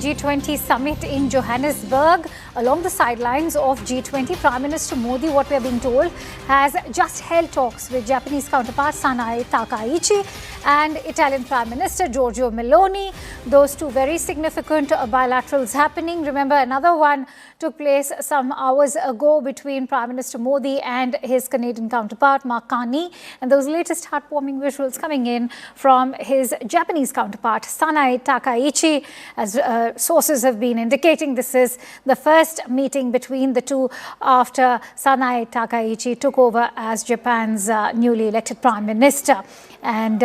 G20 Summit in Johannesburg. Along the sidelines of G20, Prime Minister Modi, what we are being told, has just held talks with Japanese counterpart Sanae Takaichi and Italian Prime Minister Giorgia Meloni. Those two very significant bilaterals happening. Remember, another one took place some hours ago between Prime Minister Modi and his Canadian counterpart Mark Carney. And those latest heartwarming visuals coming in from his Japanese counterpart Sanae Takaichi. As sources have been indicating, this is the first meeting between the two after Sanae Takaichi took over as Japan's newly elected Prime Minister. And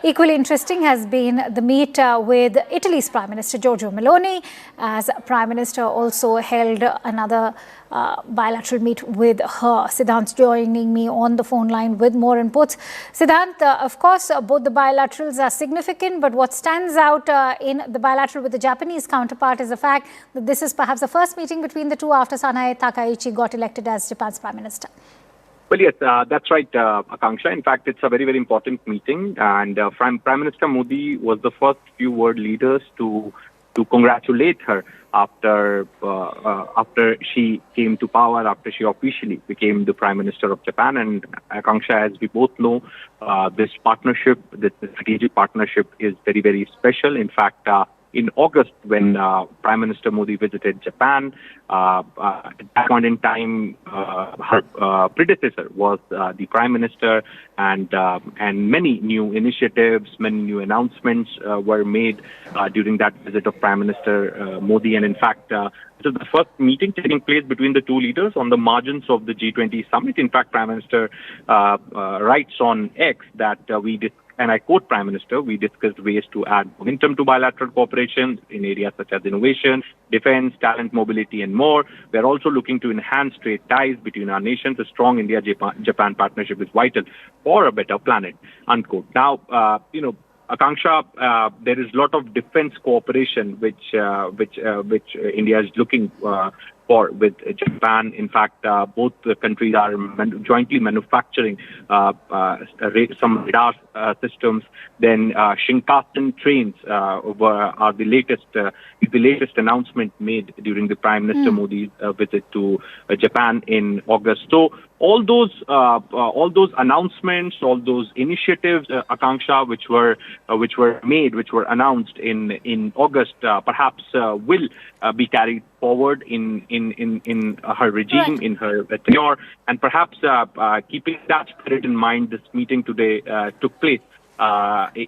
equally interesting has been the meet with Italy's Prime Minister Giorgia Meloni, as Prime Minister also held another bilateral meet with her. Siddhant joining me on the phone line with more inputs. Siddhant, of course, both the bilaterals are significant, but what stands out in the bilateral with the Japanese counterpart is the fact that this is perhaps the first meeting between the two after Sanae Takaichi got elected as Japan's Prime Minister. Well, yes, that's right, Akanksha. In fact, it's a very, very important meeting. And Prime Minister Modi was the first few world leaders to congratulate her after she came to power, after she officially became the Prime Minister of Japan. And Akanksha, as we both know, this partnership, this strategic partnership is very, very special. In fact, in August, when Prime Minister Modi visited Japan, at that point in time, her predecessor was the Prime Minister, and many new initiatives, many new announcements were made during that visit of Prime Minister Modi. And in fact, this is the first meeting taking place between the two leaders on the margins of the G20 Summit. In fact, Prime Minister writes on X that and I quote Prime Minister, we discussed ways to add momentum to bilateral cooperation in areas such as innovation, defense, talent mobility, and more. We are also looking to enhance trade ties between our nations. A strong India-Japan partnership is vital for a better planet, unquote. Now, Akanksha, there is a lot of defense cooperation which India is looking for with Japan. In fact, both the countries are jointly manufacturing some radar systems. Then Shinkansen trains are the latest announcement made during the Prime Minister Modi's visit to Japan in August. So all those announcements, all those initiatives, Akanksha, which were announced in August, perhaps will be carried forward in her regime, right, in her tenure, and perhaps keeping that spirit in mind, this meeting today took place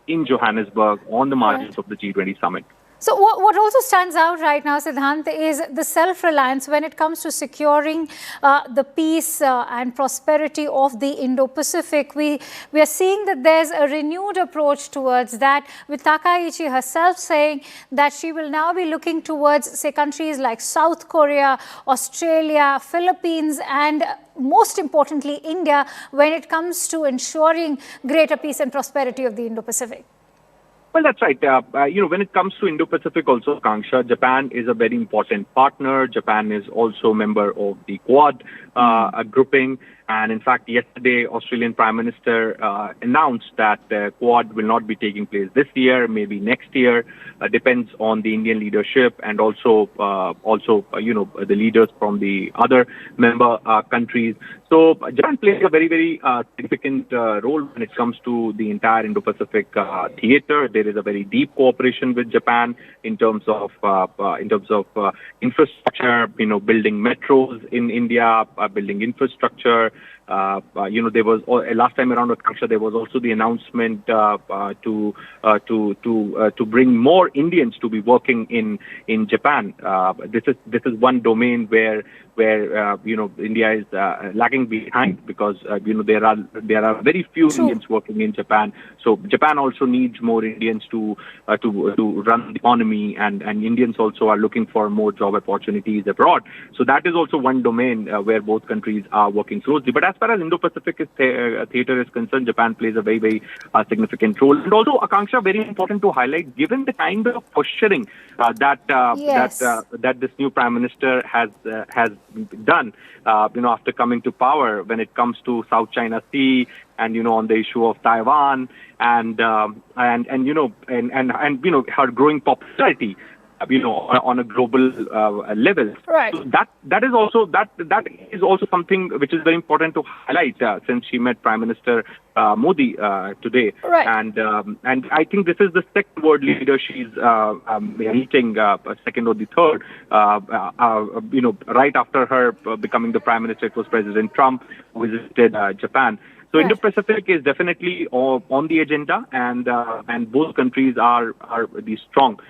in Johannesburg on the margins of the G20 Summit. So what also stands out right now, Siddhant, is the self-reliance when it comes to securing the peace and prosperity of the Indo-Pacific. We are seeing that there's a renewed approach towards that, with Takaichi herself saying that she will now be looking towards, say, countries like South Korea, Australia, Philippines, and most importantly, India, when it comes to ensuring greater peace and prosperity of the Indo-Pacific. Well, that's right. When it comes to Indo-Pacific also, Akanksha, Japan is a very important partner. Japan is also a member of the Quad grouping. And in fact, yesterday, Australian Prime Minister announced that Quad will not be taking place this year, maybe next year. Depends on the Indian leadership and also the leaders from the other member countries. So Japan plays a very, very significant role when it comes to the entire Indo-Pacific theater. There is a very deep cooperation with Japan in terms of infrastructure, building metros in India, building infrastructure. There was last time around, Akanksha, there was also the announcement to bring more Indians to be working in Japan. This is one domain where India is lagging behind, because there are very few Indians working in Japan. So Japan also needs more Indians to run the economy, and Indians also are looking for more job opportunities abroad. So that is also one domain where both countries are working closely. But as far as Indo-Pacific theater is concerned, Japan plays a very, very significant role. And also, Akanksha, very important to highlight, given the kind of posturing that this new Prime Minister has done, after coming to power, when it comes to South China Sea and on the issue of Taiwan and her growing popularity. on a global level. Right. So that is also something which is very important to highlight since she met Prime Minister Modi today. Right. And I think this is the second world leader she's meeting, second or the third. Right after her becoming the Prime Minister, it was President Trump who visited Japan. So Right. Indo-Pacific is definitely on the agenda, and both countries are the strong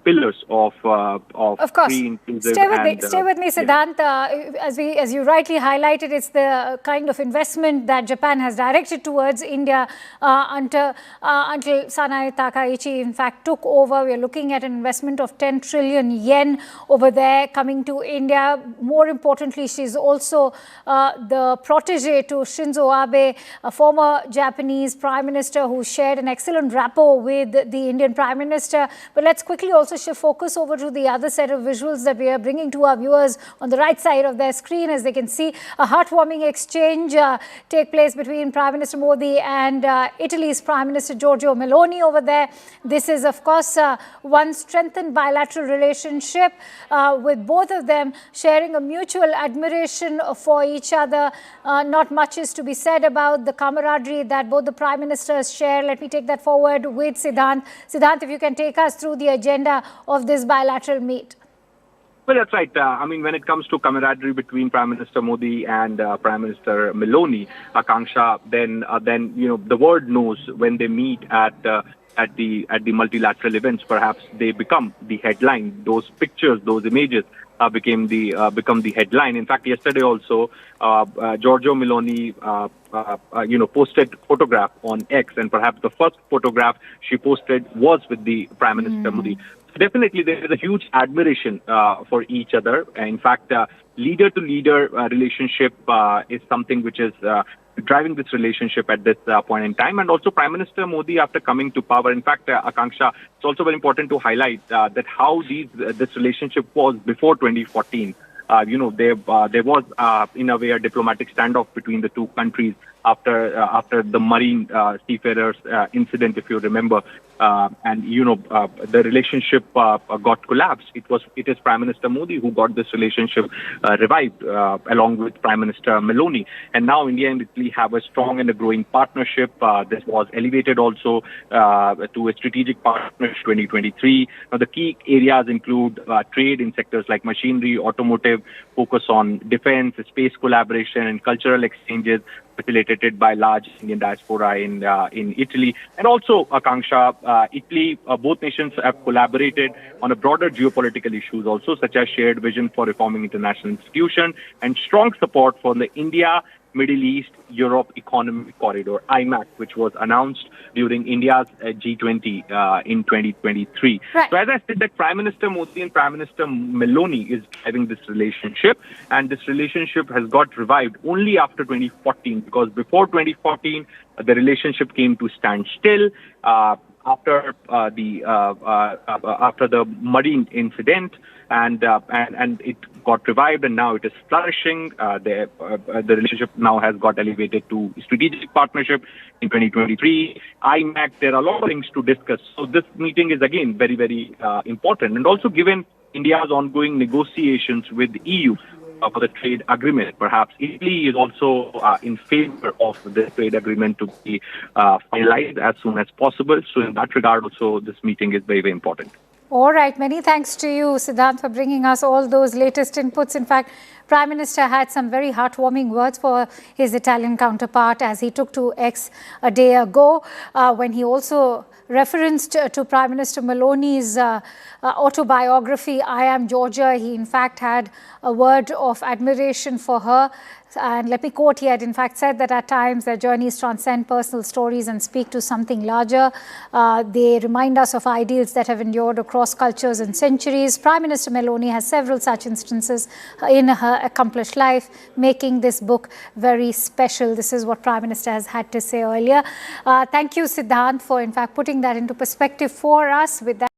pillars of course. free, inclusive. Stay with me, Siddhant. As you rightly highlighted, it's the kind of investment that Japan has directed towards India until Sanae Takaichi, in fact, took over. We're looking at an investment of 10 trillion yen over there coming to India. More importantly, she's also the protege to Shinzo Abe, a former Japanese Prime Minister who shared an excellent rapport with the Indian Prime Minister. But let's quickly also shift focus over to the other set of visuals that we are bringing to our viewers on the right side of their screen. As they can see, a heartwarming exchange take place between Prime Minister Modi and Italy's Prime Minister Giorgio Meloni over there. This is, of course, one strengthened bilateral relationship with both of them sharing a mutual admiration for each other. Not much is to be said about the camaraderie that both the Prime Ministers share. Let me take that forward with Siddhant. Siddhant, if you can take us through the agenda of this bilateral meet. Well, that's right. When it comes to camaraderie between Prime Minister Modi and Prime Minister Meloni, Akanksha, then the world knows when they meet at the multilateral events, perhaps they become the headline. Those pictures, those images become the headline. In fact, yesterday also, Giorgio Meloni posted photograph on X, and perhaps the first photograph she posted was with the Prime Minister Modi. So definitely, there is a huge admiration for each other. In fact, leader-to-leader relationship is something which is driving this relationship at this point in time. And also Prime Minister Modi, after coming to power, in fact, Akanksha, it's also very important to highlight that how this relationship was before 2014. There was, in a way, a diplomatic standoff between the two countries after the marine seafarers incident, if you remember. The relationship got collapsed. It is Prime Minister Modi who got this relationship revived along with Prime Minister Meloni. And now India and Italy have a strong and a growing partnership. This was elevated also to a strategic partnership 2023. Now, the key areas include trade in sectors like machinery, automotive, focus on defense, space collaboration, and cultural exchanges facilitated by large Indian diaspora in Italy. And also, Akanksha, Italy, both nations have collaborated on a broader geopolitical issues also, such as shared vision for reforming international institutions and strong support for the India, Middle East, Europe Economic Corridor, IMAC, which was announced during India's G20 in 2023. Right. So as I said, that Prime Minister Modi and Prime Minister Meloni is driving this relationship, and this relationship has got revived only after 2014, because before 2014, the relationship came to stand still. After the marine incident, and it got revived, and now it is flourishing. The relationship now has got elevated to strategic partnership in 2023. IMAC, there are a lot of things to discuss. So this meeting is again very, very important, and also given India's ongoing negotiations with the EU for the trade agreement. Perhaps Italy is also in favor of the trade agreement to be finalized as soon as possible. So in that regard also, this meeting is very, very important. All right. Many thanks to you, Siddhant, for bringing us all those latest inputs. In fact, Prime Minister had some very heartwarming words for his Italian counterpart as he took to X a day ago, when he also referenced to Prime Minister Meloni's autobiography, I Am Georgia. He, in fact, had a word of admiration for her. And let me quote, he had in fact said that at times their journeys transcend personal stories and speak to something larger. They remind us of ideals that have endured across cultures and centuries. Prime Minister Meloni has several such instances in her accomplished life, making this book very special. This is what Prime Minister has had to say earlier. Thank you, Siddhant, for in fact putting that into perspective for us. With that.